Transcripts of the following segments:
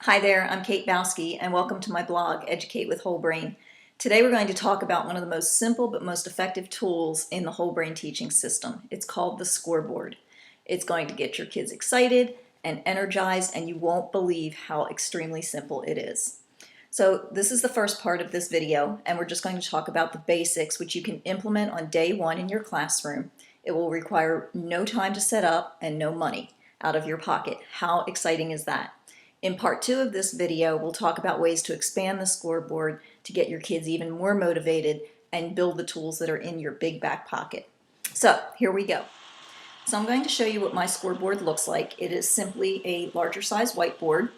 Hi there, I'm Kate Bowski and welcome to my blog, Educate with Whole Brain. Today we're going to talk about one of the most simple but most effective tools in the whole brain teaching system. It's called the Scoreboard. It's going to get your kids excited and energized, and you won't believe how extremely simple it is. So this is the first part of this video, and we're just going to talk about the basics which you can implement on day one in your classroom. It will require no time to set up and no money out of your pocket. How exciting is that? In part two of this video, we'll talk about ways to expand the scoreboard to get your kids even more motivated and build the tools that are in your big back pocket. So here we go. So I'm going to show you what my scoreboard looks like. It is simply a larger size whiteboard.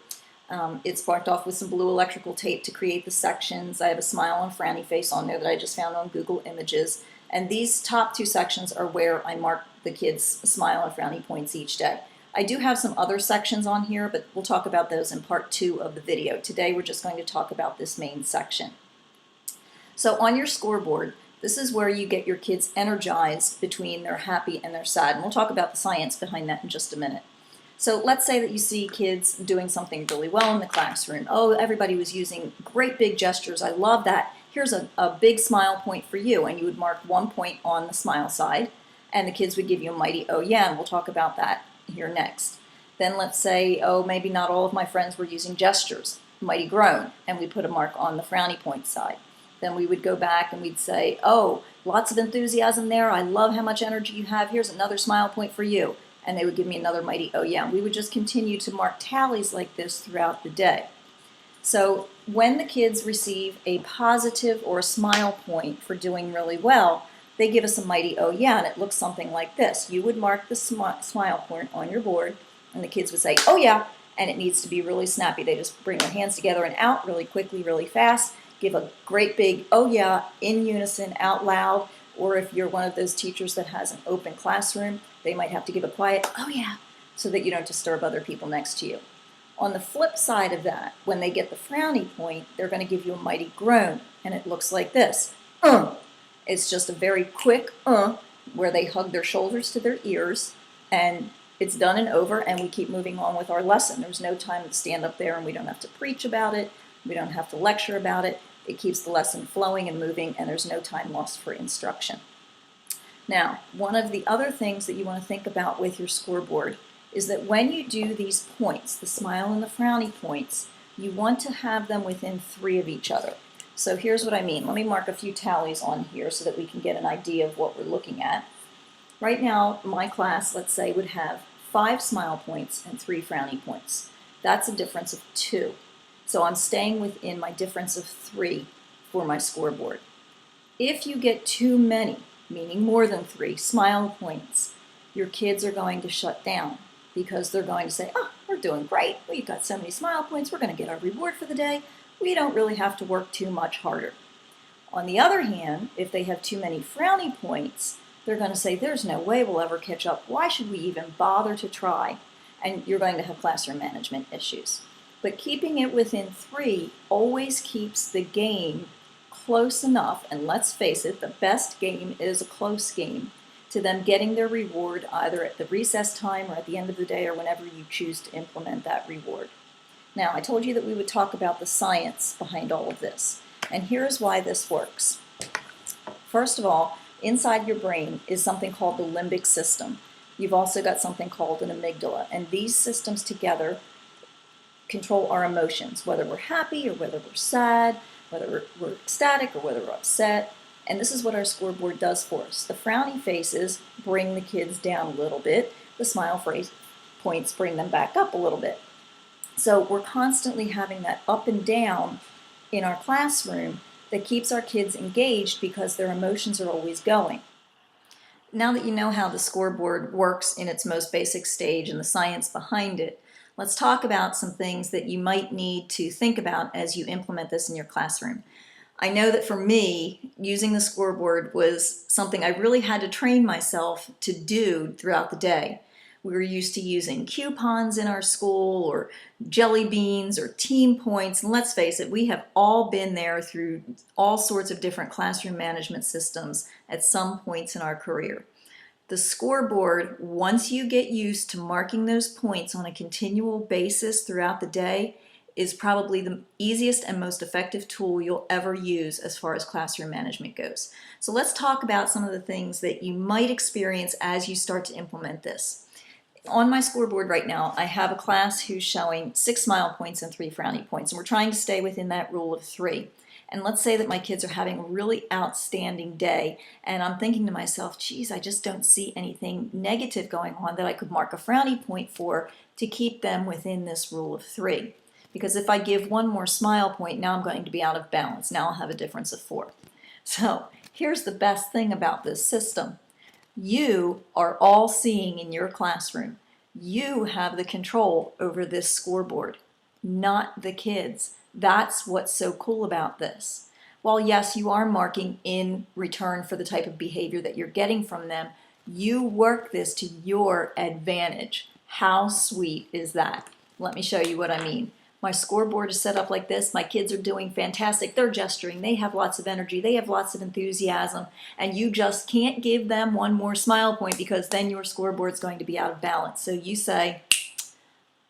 It's marked off with some blue electrical tape to create the sections. I have a smile and frowny face on there that I just found on Google Images. And these top two sections are where I mark the kids' smile and frowny points each day. I do have some other sections on here, but we'll talk about those in part two of the video. Today we're just going to talk about this main section. So on your scoreboard, this is where you get your kids energized between they're happy and they're sad. And we'll talk about the science behind that in just a minute. So let's say that you see kids doing something really well in the classroom. Oh, everybody was using great big gestures. I love that. Here's a big smile point for you. And you would mark 1 point on the smile side. And the kids would give you a mighty oh yeah, and we'll talk about that here next. Then let's say, oh, maybe not all of my friends were using gestures, mighty groan, and we put a mark on the frowny point side. Then we would go back and we'd say, oh, lots of enthusiasm there, I love how much energy you have, here's another smile point for you. And they would give me another mighty oh yeah. And we would just continue to mark tallies like this throughout the day. So when the kids receive a positive or a smile point for doing really well, they give us a mighty oh yeah, and it looks something like this. You would mark the smile point on your board, and the kids would say, oh yeah, and it needs to be really snappy. They just bring their hands together and out really quickly, really fast, give a great big oh yeah in unison, out loud, or if you're one of those teachers that has an open classroom, they might have to give a quiet oh yeah, so that you don't disturb other people next to you. On the flip side of that, when they get the frowny point, they're going to give you a mighty groan, and it looks like this. It's just a very quick where they hug their shoulders to their ears, and it's done and over, and we keep moving on with our lesson. There's no time to stand up there, and we don't have to preach about it. We don't have to lecture about it. It keeps the lesson flowing and moving, and there's no time lost for instruction. Now, one of the other things that you want to think about with your scoreboard is that when you do these points, the smile and the frowny points, you want to have them within 3 of each other. So here's what I mean. Let me mark a few tallies on here so that we can get an idea of what we're looking at. Right now, my class, let's say, would have 5 smile points and 3 frowny points. That's a difference of 2. So I'm staying within my difference of 3 for my scoreboard. If you get too many, meaning more than 3 smile points, your kids are going to shut down because they're going to say, oh, we're doing great. We've got so many smile points. We're going to get our reward for the day. We don't really have to work too much harder. On the other hand, if they have too many frowny points, they're going to say, there's no way we'll ever catch up. Why should we even bother to try? And you're going to have classroom management issues. But keeping it within 3 always keeps the game close enough, and let's face it, the best game is a close game, to them getting their reward either at the recess time or at the end of the day or whenever you choose to implement that reward. Now, I told you that we would talk about the science behind all of this, and here's why this works. First of all, inside your brain is something called the limbic system. You've also got something called an amygdala, and these systems together control our emotions, whether we're happy or whether we're sad, whether we're ecstatic or whether we're upset, and this is what our scoreboard does for us. The frowny faces bring the kids down a little bit, the smile points bring them back up a little bit. So we're constantly having that up and down in our classroom that keeps our kids engaged because their emotions are always going. Now that you know how the scoreboard works in its most basic stage and the science behind it, let's talk about some things that you might need to think about as you implement this in your classroom. I know that for me, using the scoreboard was something I really had to train myself to do throughout the day. We were used to using coupons in our school or jelly beans or team points. And let's face it, we have all been there through all sorts of different classroom management systems at some points in our career. The scoreboard, once you get used to marking those points on a continual basis throughout the day, is probably the easiest and most effective tool you'll ever use as far as classroom management goes. So let's talk about some of the things that you might experience as you start to implement this. On my scoreboard right now, I have a class who's showing 6 smile points and 3 frowny points, and we're trying to stay within that rule of 3. And let's say that my kids are having a really outstanding day, and I'm thinking to myself, geez, I just don't see anything negative going on that I could mark a frowny point for to keep them within this rule of 3. Because if I give one more smile point, now I'm going to be out of balance. Now I'll have a difference of 4. So here's the best thing about this system. You are all seeing in your classroom. You have the control over this scoreboard, not the kids. That's what's so cool about this. While yes, you are marking in return for the type of behavior that you're getting from them, you work this to your advantage. How sweet is that? Let me show you what I mean. My scoreboard is set up like this. My kids are doing fantastic. They're gesturing. They have lots of energy. They have lots of enthusiasm. And you just can't give them one more smile point because then your scoreboard's going to be out of balance. So you say,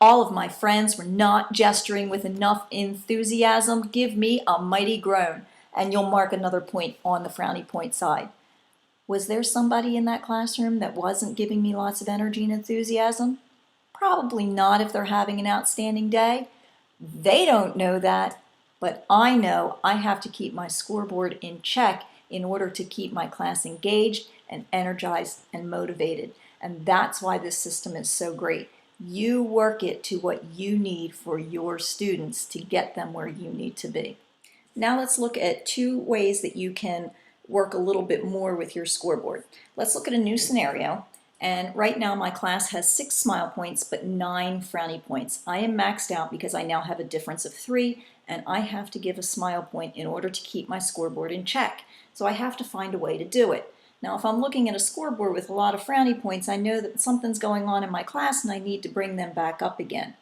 all of my friends were not gesturing with enough enthusiasm. Give me a mighty groan. And you'll mark another point on the frowny point side. Was there somebody in that classroom that wasn't giving me lots of energy and enthusiasm? Probably not if they're having an outstanding day. They don't know that, but I know I have to keep my scoreboard in check in order to keep my class engaged and energized and motivated. And that's why this system is so great. You work it to what you need for your students to get them where you need to be. Now let's look at 2 ways that you can work a little bit more with your scoreboard. Let's look at a new scenario. And right now my class has 6 smile points but 9 frowny points. I am maxed out because I now have a difference of 3 and I have to give a smile point in order to keep my scoreboard in check. So I have to find a way to do it. Now if I'm looking at a scoreboard with a lot of frowny points, I know that something's going on in my class and I need to bring them back up again.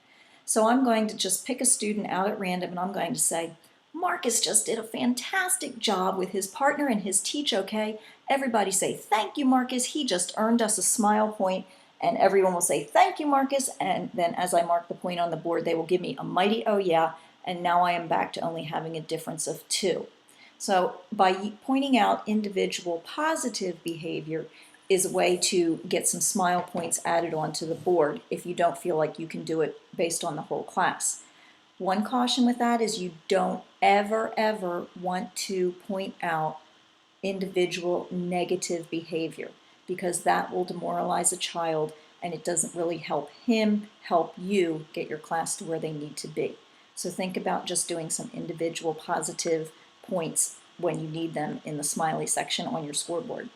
So I'm going to just pick a student out at random and I'm going to say, Marcus just did a fantastic job with his partner and his teach, okay? Everybody say, thank you, Marcus. He just earned us a smile point. And everyone will say, thank you, Marcus. And then as I mark the point on the board, they will give me a mighty oh yeah. And now I am back to only having a difference of 2. So by pointing out individual positive behavior is a way to get some smile points added onto the board if you don't feel like you can do it based on the whole class. One caution with that is you don't ever want to point out individual negative behavior because that will demoralize a child and it doesn't really help you get your class to where they need to be. So think about just doing some individual positive points when you need them in the smiley section on your scoreboard.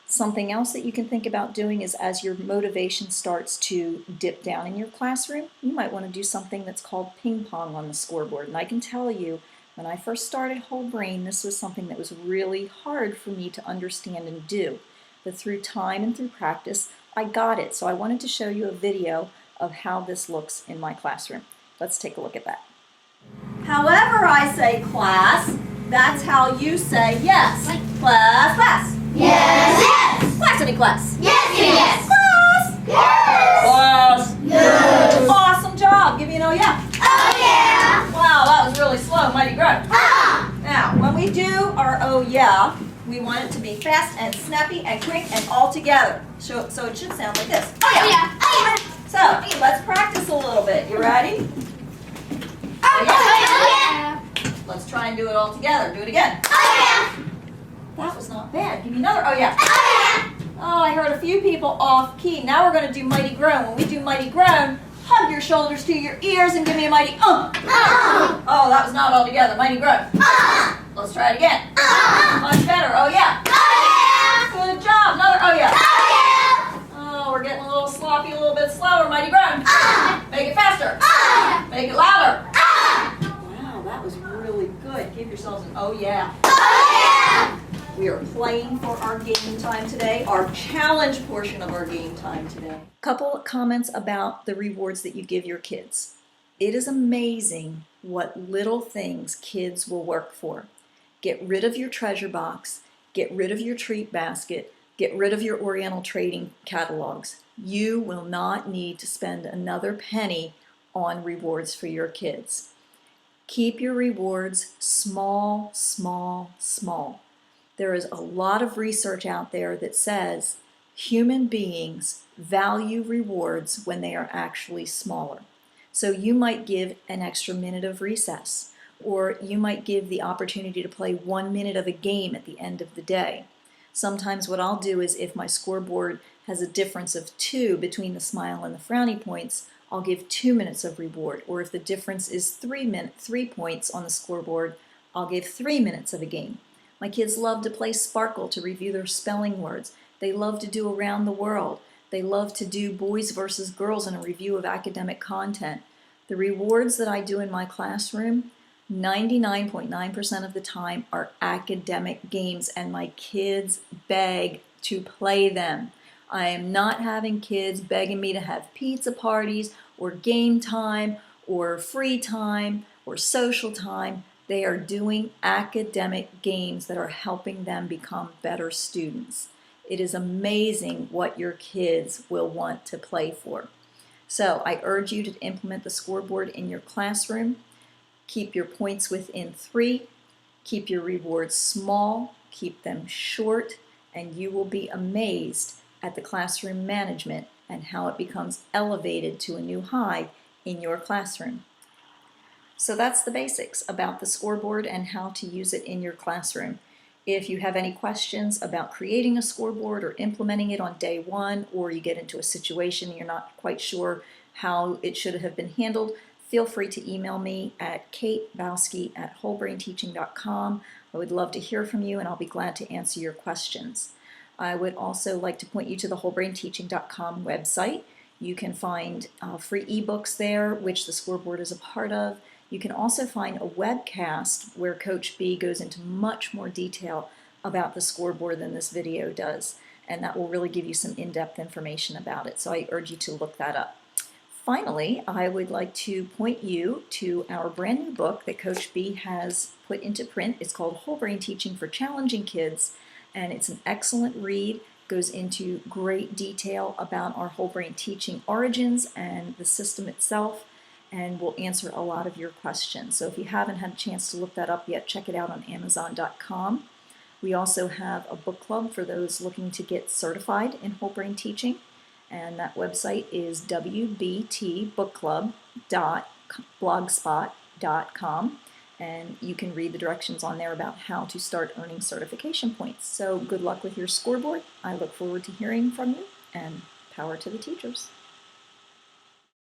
Something else that you can think about doing is as your motivation starts to dip down in your classroom, you might want to do something that's called ping pong on the scoreboard. And I can tell you, when I first started Whole Brain, this was something that was really hard for me to understand and do. But through time and through practice, I got it. So I wanted to show you a video of how this looks in my classroom. Let's take a look at that. However I say class, that's how you say yes. Class, class. Yes. Yes. Class, any class. Yes. Yes. Class. Yes. Class. Yes. Awesome job. Give me an oh yeah. Oh yeah. Wow, that was really slow. Mighty grown. Ah. Now, when we do our oh yeah, we want it to be fast and snappy and quick and all together. So it should sound like this. Oh yeah. Yeah. Oh yeah. So let's practice a little bit. You ready? Oh yeah. Let's try and do it all together. Do it again. Oh yeah. That was not bad. Give me another. Oh yeah. Oh yeah. Oh, I heard a few people off key. Now we're going to do mighty groan. When we do mighty groan, hug your shoulders to your ears and give me a mighty Oh. Oh, that was not all together. Mighty groan. Let's try it again. Much better. Oh yeah. Oh yeah. Good job. Another oh yeah. Oh yeah. Oh, we're getting a little sloppy, a little bit slower. Mighty groan. Make it faster. Make it louder. Wow, that was really good. Give yourselves an oh yeah. Oh yeah. We are playing for our game time today, our challenge portion of our game time today. Couple comments about the rewards that you give your kids. It is amazing what little things kids will work for. Get rid of your treasure box, get rid of your treat basket, get rid of your Oriental trading catalogs. You will not need to spend another penny on rewards for your kids. Keep your rewards small, small, small. There is a lot of research out there that says human beings value rewards when they are actually smaller. So you might give an extra minute of recess, or you might give the opportunity to play 1 minute of a game at the end of the day. Sometimes what I'll do is if my scoreboard has a difference of 2 between the smile and the frowny points, I'll give 2 minutes of reward. Or if the difference is 3 points on the scoreboard, I'll give 3 minutes of a game. My kids love to play Sparkle to review their spelling words. They love to do Around the World. They love to do Boys versus Girls and a review of academic content. The rewards that I do in my classroom, 99.9% of the time are academic games, and my kids beg to play them. I am not having kids begging me to have pizza parties or game time or free time or social time. They are doing academic games that are helping them become better students. It is amazing what your kids will want to play for. So I urge you to implement the scoreboard in your classroom. Keep your points within 3. Keep your rewards small. Keep them short. And you will be amazed at the classroom management and how it becomes elevated to a new high in your classroom. So that's the basics about the scoreboard and how to use it in your classroom. If you have any questions about creating a scoreboard or implementing it on day 1, or you get into a situation and you're not quite sure how it should have been handled, feel free to email me at katebowski@wholebrainteaching.com. I would love to hear from you and I'll be glad to answer your questions. I would also like to point you to the wholebrainteaching.com website. You can find free ebooks there, which the scoreboard is a part of. You can also find a webcast where Coach B goes into much more detail about the scoreboard than this video does, and that will really give you some in-depth information about it, so I urge you to look that up. Finally, I would like to point you to our brand new book that Coach B has put into print. It's called Whole Brain Teaching for Challenging Kids, and it's an excellent read. Goes into great detail about our whole brain teaching origins and the system itself, and will answer a lot of your questions. So if you haven't had a chance to look that up yet, check it out on Amazon.com. We also have a book club for those looking to get certified in whole brain teaching, and that website is wbtbookclub.blogspot.com. And you can read the directions on there about how to start earning certification points. So good luck with your scoreboard. I look forward to hearing from you, and power to the teachers.